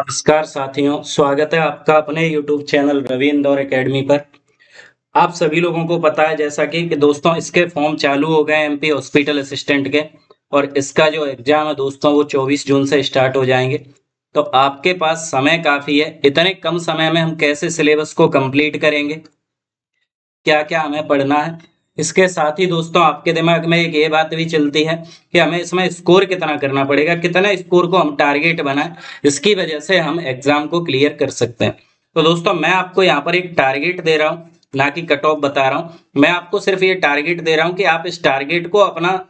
नमस्कार साथियों, स्वागत है आपका अपने YouTube channel Ravi Indore academy पर। आप सभी लोगों को पता है जैसा कि दोस्तों इसके फॉर्म चालू हो गए एमपी हॉस्पिटल असिस्टेंट के। और इसका जो एग्जाम है दोस्तों वो 24 जून से स्टार्ट हो जाएंगे। तो आपके पास समय काफी है। इतने कम समय में हम कैसे सिलेबस को कंप्लीट करेंगे, क्या क्या हमें पढ़ना है। इसके साथ ही दोस्तों आपके दिमाग में एक ये बात भी चलती है कि हमें इसमें स्कोर कितना करना पड़ेगा, कितना स्कोर को हम टारगेट बनाएं, इसकी वजह से हम एग्जाम को क्लियर कर सकते हैं। तो दोस्तों मैं आपको यहाँ पर एक टारगेट दे रहा हूँ, ना कि कट ऑफ बता रहा हूँ। मैं आपको सिर्फ ये टारगेट दे रहा हूँ कि आप इस टारगेट को अपना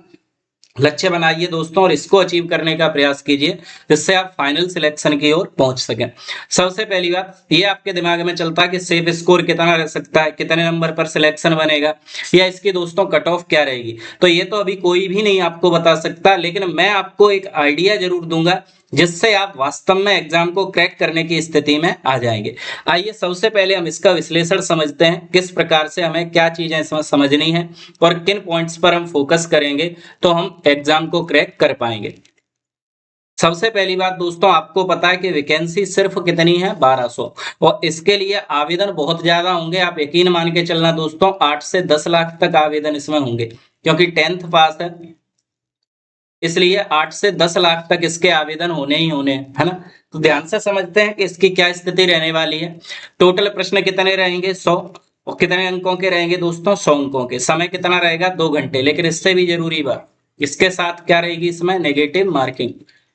लक्ष्य बनाइए दोस्तों, और इसको अचीव करने का प्रयास कीजिए जिससे आप फाइनल सिलेक्शन की ओर पहुंच सकें। सबसे पहली बात ये आपके दिमाग में चलता है कि सेफ स्कोर कितना रह सकता है, कितने नंबर पर सिलेक्शन बनेगा, या इसकी दोस्तों कट ऑफ क्या रहेगी। तो ये तो अभी कोई भी नहीं आपको बता सकता, लेकिन मैं आपको एक आइडिया जरूर दूंगा जिससे आप वास्तव में एग्जाम को क्रैक करने की स्थिति में आ जाएंगे। आइए सबसे पहले हम इसका विश्लेषण समझते हैं, किस प्रकार से हमें क्या चीजें इसमें समझनी है और किन पॉइंट्स पर हम फोकस करेंगे तो हम एग्जाम को क्रैक कर पाएंगे। सबसे पहली बात दोस्तों, आपको पता है कि वैकेंसी सिर्फ कितनी है 1200, और इसके लिए आवेदन बहुत ज्यादा होंगे। आप यकीन मान के चलना दोस्तों, 8 से 10 लाख तक आवेदन इसमें होंगे, क्योंकि 10th पास है इसलिए 8 से 10 लाख तक इसके आवेदन होने ही होने हैं, है ना। तो ध्यान से समझते हैं कि इसकी क्या स्थिति रहने वाली है। टोटल प्रश्न कितने रहेंगे 100, और कितने अंकों के रहेंगे दोस्तों 100 अंकों के। समय कितना रहेगा 2 घंटे। लेकिन इससे भी जरूरी बात, इसके साथ क्या रहेगी, इसमें नेगेटिव मार्किंग,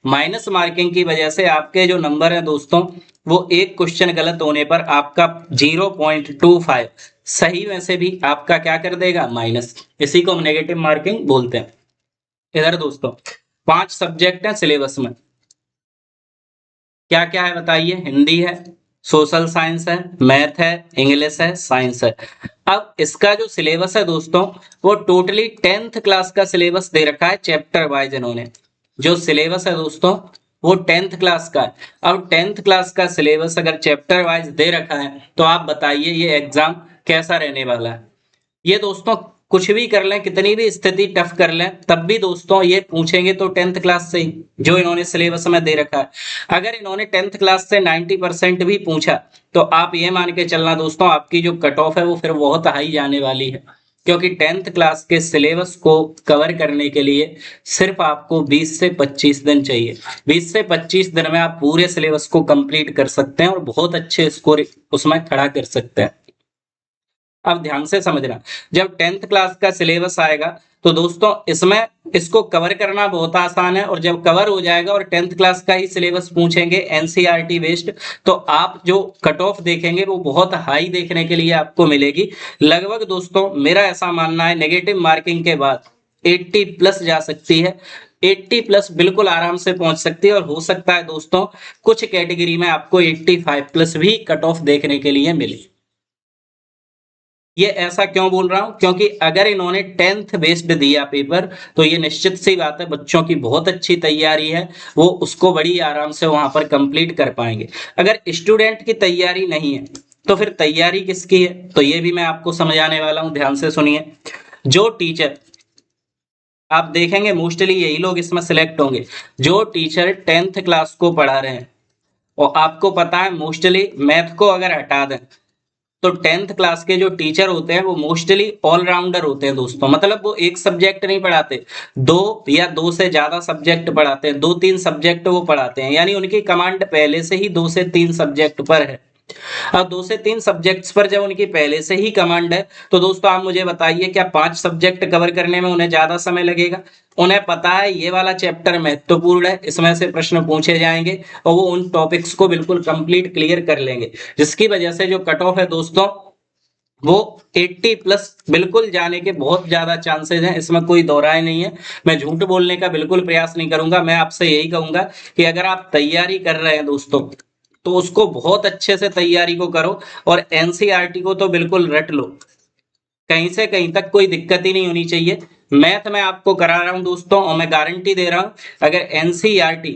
माइनस मार्किंग की वजह से आपके जो नंबर है दोस्तों वो एक क्वेश्चन गलत होने पर आपका 0.25 सही में से भी आपका क्या कर देगा, माइनस। इसी को हम नेगेटिव मार्किंग बोलते हैं। इधर दोस्तों 5 सब्जेक्ट हैं सिलेबस में, क्या क्या है बताइए। हिंदी है, सोशल साइंस है, मैथ है, इंग्लिश है, साइंस है। अब इसका जो सिलेबस है दोस्तों वो टोटली 10th क्लास का सिलेबस दे रखा है चैप्टर वाइज। इन्होंने जो सिलेबस है दोस्तों वो 10th क्लास का है। अब 10th क्लास का सिलेबस अगर चैप्टर वाइज दे रखा है तो आप बताइए ये एग्जाम कैसा रहने वाला है। ये दोस्तों कुछ भी कर लें, कितनी भी स्थिति टफ कर लें, तब भी दोस्तों ये पूछेंगे तो 10th क्लास से ही, जो इन्होंने सिलेबस में दे रखा है। अगर इन्होंने 10th क्लास से 90% भी पूछा तो आप ये मान के चलना दोस्तों आपकी जो कट ऑफ है वो फिर बहुत हाई जाने वाली है, क्योंकि 10th क्लास के सिलेबस को कवर करने के लिए सिर्फ आपको 20 से 25 दिन चाहिए। 20 से 25 दिन में आप पूरे सिलेबस को कंप्लीट कर सकते हैं और बहुत अच्छे स्कोर उसमें खड़ा कर सकते हैं। अब ध्यान से समझना, जब 10th क्लास का सिलेबस आएगा तो दोस्तों इसमें इसको कवर करना बहुत आसान है, और जब कवर हो जाएगा और 10th क्लास का ही सिलेबस पूछेंगे एनसीईआरटी बेस्ड, तो आप जो कट ऑफ देखेंगे वो बहुत हाई देखने के लिए आपको मिलेगी। लगभग दोस्तों मेरा ऐसा मानना है नेगेटिव मार्किंग के बाद 80 प्लस जा सकती है। 80 प्लस बिल्कुल आराम से पहुंच सकती है, और हो सकता है दोस्तों कुछ कैटेगरी में आपको 85 प्लस भी कट ऑफ देखने के लिए मिले। ये ऐसा क्यों बोल रहा हूं, क्योंकि अगर इन्होंने 10th बेस्ड दिया पेपर तो ये निश्चित सी बात है बच्चों की बहुत अच्छी तैयारी है, वो उसको बड़ी आराम से वहां पर कंप्लीट कर पाएंगे। अगर स्टूडेंट की तैयारी नहीं है तो फिर तैयारी किसकी है, तो ये भी मैं आपको समझाने वाला हूं, ध्यान से सुनिए। जो टीचर आप देखेंगे मोस्टली यही लोग इसमें सिलेक्ट होंगे, जो टीचर 10th क्लास को पढ़ा रहे हैं। और आपको पता है मोस्टली मैथ को अगर हटा दें तो 10th क्लास के जो टीचर होते हैं वो मोस्टली ऑलराउंडर होते हैं दोस्तों। मतलब वो एक सब्जेक्ट नहीं पढ़ाते, दो या दो से ज्यादा सब्जेक्ट पढ़ाते हैं, 2-3 सब्जेक्ट वो पढ़ाते हैं, यानी उनकी कमांड पहले से ही 2 से 3 सब्जेक्ट पर है। अब 2 से 3 सब्जेक्ट्स पर जब उनकी पहले से ही कमांड है तो दोस्तों आप मुझे बताइए क्या 5 सब्जेक्ट कवर करने में उन्हें ज्यादा समय लगेगा। उन्हें पता है ये वाला चैप्टर महत्वपूर्ण है, इसमें से प्रश्न पूछे जाएंगे, और वो उन टॉपिक्स को बिल्कुल कंप्लीट क्लियर कर लेंगे, जिसकी वजह से जो कट ऑफ है दोस्तों वो 80 प्लस बिल्कुल जाने के बहुत ज्यादा चांसेस हैं, इसमें कोई दो राय नहीं है। मैं झूठ बोलने का बिल्कुल प्रयास नहीं करूंगा, मैं आपसे यही कहूंगा कि अगर आप तैयारी कर रहे हैं दोस्तों तो उसको बहुत अच्छे से तैयारी को करो, और एनसीईआरटी को तो बिल्कुल रट लो, कहीं से कहीं तक कोई दिक्कत ही नहीं होनी चाहिए। मैथ मैं आपको करा रहा हूं दोस्तों, और मैं गारंटी दे रहा हूं अगर एनसीईआरटी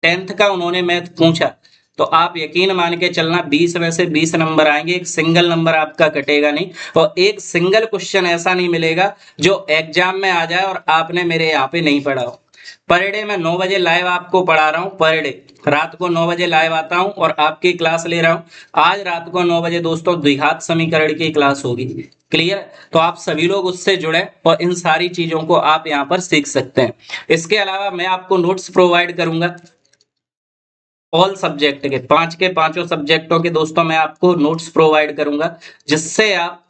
10th का उन्होंने मैथ पूछा तो आप यकीन मान के चलना 20 में से 20 नंबर आएंगे, एक सिंगल नंबर आपका कटेगा नहीं, और एक सिंगल क्वेश्चन ऐसा नहीं मिलेगा जो एग्जाम में आ जाए और आपने मेरे यहाँ पे नहीं पढ़ा हो। पर डे मैं 9 बजे लाइव आपको पढ़ा रहा हूँ, पर डे रात को 9 बजे लाइव आता हूँ और आपकी क्लास ले रहा हूँ। आज रात को 9 बजे दोस्तों द्विघात समीकरण की क्लास होगी। क्लियर? तो आप सभी लोग उससे जुड़े और इन सारी चीजों को आप यहाँ पर सीख सकते हैं। इसके अलावा मैं आपको नोट्स प्रोवाइड करूंगा ऑल सब्जेक्ट के पांचों सब्जेक्टों के दोस्तों मैं आपको नोट्स प्रोवाइड करूंगा, जिससे आप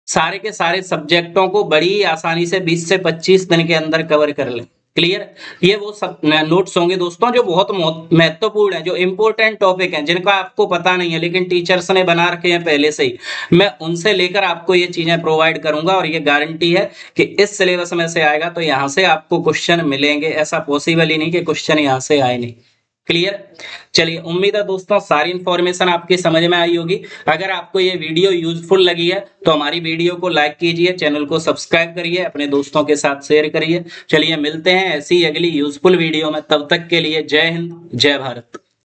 सारे के सारे सब्जेक्टों को बड़ी आसानी से 20 से 25 दिन के अंदर कवर कर लें। क्लियर? ये वो सब नोट्स होंगे दोस्तों जो बहुत महत्वपूर्ण है, जो इंपॉर्टेंट टॉपिक हैं, जिनका आपको पता नहीं है लेकिन टीचर्स ने बना रखे हैं पहले से ही। मैं उनसे लेकर आपको ये चीजें प्रोवाइड करूंगा और ये गारंटी है कि इस सिलेबस में से आएगा तो यहाँ से आपको क्वेश्चन मिलेंगे। ऐसा पॉसिबल ही नहीं कि क्वेश्चन यहाँ से आए नहीं। क्लियर? चलिए, उम्मीद है दोस्तों सारी इंफॉर्मेशन आपकी समझ में आई होगी। अगर आपको ये वीडियो यूजफुल लगी है तो हमारी वीडियो को लाइक कीजिए, चैनल को सब्सक्राइब करिए, अपने दोस्तों के साथ शेयर करिए। चलिए मिलते हैं ऐसी अगली यूजफुल वीडियो में, तब तक के लिए जय हिंद, जय भारत।